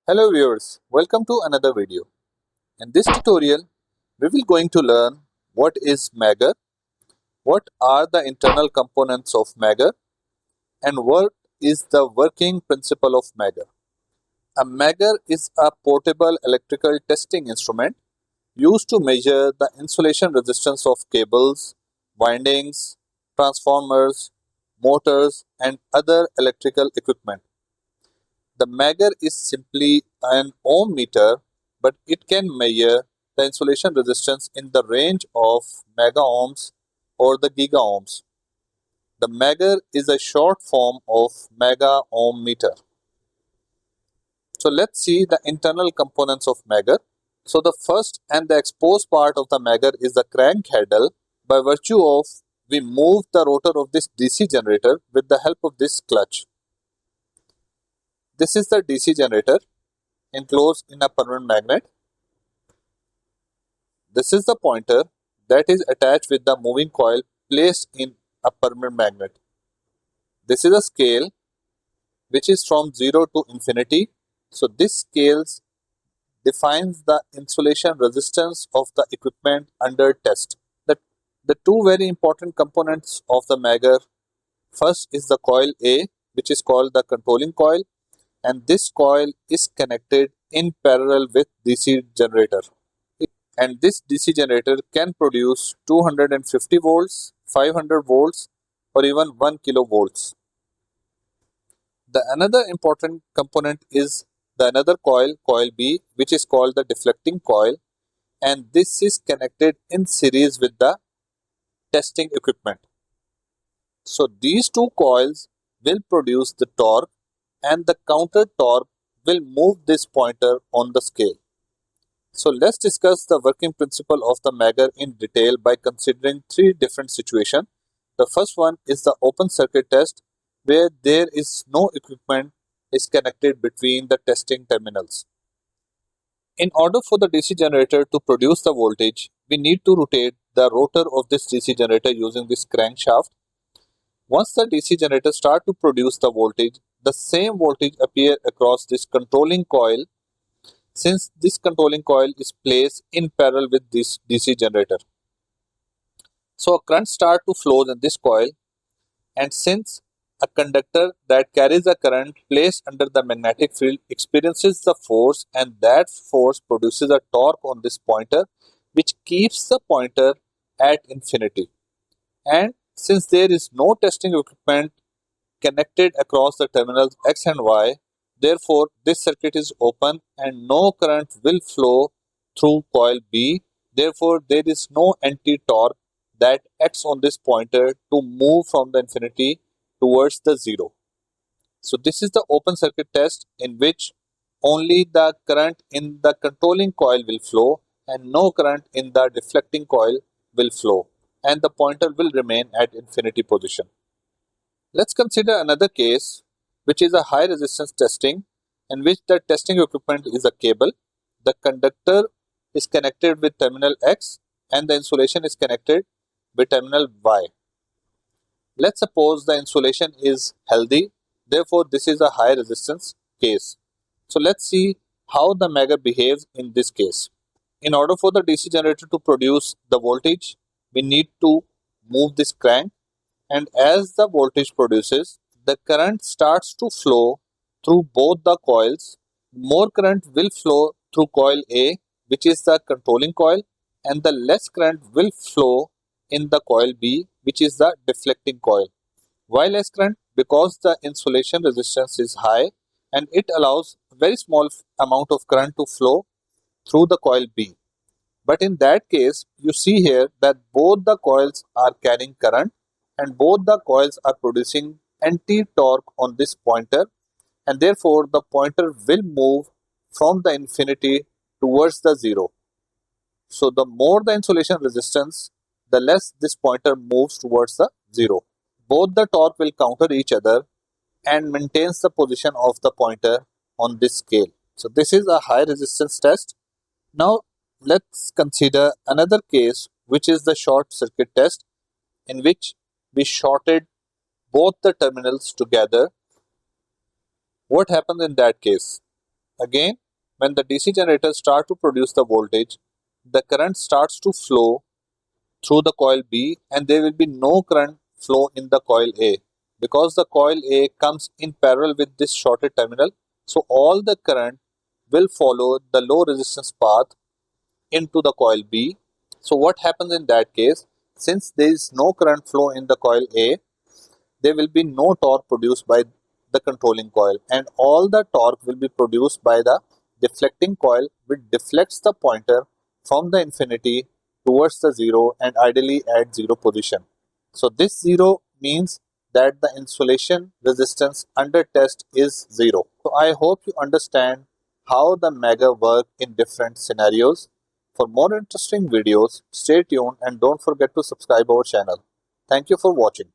Hello viewers, welcome to another video. In this tutorial, we will going to learn what is Megger, what are the internal components of Megger, and what is the working principle of Megger. A Megger is a portable electrical testing instrument used to measure the insulation resistance of cables, windings, transformers, motors, and other electrical equipment. The Megger is simply an ohm meter, but it can measure the insulation resistance in the range of mega ohms or the giga ohms. The Megger is a short form of mega ohm meter. So let's see the internal components of Megger. So the first and the exposed part of the Megger is the crank handle. By virtue of we move the rotor of this DC generator with the help of this clutch. This is the DC generator enclosed in a permanent magnet. This is the pointer that is attached with the moving coil placed in a permanent magnet. This is a scale which is from 0 to infinity. So this scale defines the insulation resistance of the equipment under test. The two very important components of the Megger, first is the coil A, which is called the controlling coil, and this coil is connected in parallel with DC generator. And this DC generator can produce 250 volts, 500 volts, or even 1 kilovolts. The another important component is the another coil, coil B, which is called the deflecting coil, and this is connected in series with the testing equipment. So these two coils will produce the torque, and the counter torque will move this pointer on the scale. So let's discuss the working principle of the Megger in detail by considering three different situations. The first one is the open circuit test, where there is no equipment is connected between the testing terminals. In order for the DC generator to produce the voltage, we need to rotate the rotor of this DC generator using this crankshaft. Once the DC generator starts to produce the voltage, the same voltage appears across this controlling coil, since this controlling coil is placed in parallel with this DC generator. So a current starts to flow in this coil, and since a conductor that carries a current placed under the magnetic field experiences the force, and that force produces a torque on this pointer, which keeps the pointer at infinity. And since there is no testing equipment connected across the terminals X and Y, therefore this circuit is open and no current will flow through coil B. Therefore there is no anti-torque that acts on this pointer to move from the infinity towards the zero. So this is the open circuit test, in which only the current in the controlling coil will flow and no current in the deflecting coil will flow, and the pointer will remain at infinity position. Let's consider another case, which is a high resistance testing, in which the testing equipment is a cable. The conductor is connected with terminal X and the insulation is connected with terminal Y. Let's suppose the insulation is healthy, therefore this is a high resistance case. So let's see how the Megger behaves in this case. In order for the DC generator to produce the voltage, we need to move this crank, and as the voltage produces, the current starts to flow through both the coils. More current will flow through coil A, which is the controlling coil, and the less current will flow in the coil B, which is the deflecting coil. Why less current? Because the insulation resistance is high and it allows very small amount of current to flow through the coil B. But in that case, you see here that both the coils are carrying current and both the coils are producing anti-torque on this pointer, and therefore the pointer will move from the infinity towards the zero. So the more the insulation resistance, the less this pointer moves towards the zero. Both the torque will counter each other and maintains the position of the pointer on this scale. So this is a high resistance test. Now let's consider another case, which is the short circuit test, in which we shorted both the terminals together. What happens in that case? Again, when the DC generator starts to produce the voltage, the current starts to flow through the coil B and there will be no current flow in the coil A because the coil A comes in parallel with this shorted terminal. So all the current will follow the low resistance path into the coil B. So what happens in that case? Since there is no current flow in the coil A, there will be no torque produced by the controlling coil and all the torque will be produced by the deflecting coil, which deflects the pointer from the infinity towards the zero and ideally at zero position. So this zero means that the insulation resistance under test is zero. So I hope you understand how the Megger work in different scenarios. For more interesting videos, stay tuned and don't forget to subscribe our channel. Thank you for watching.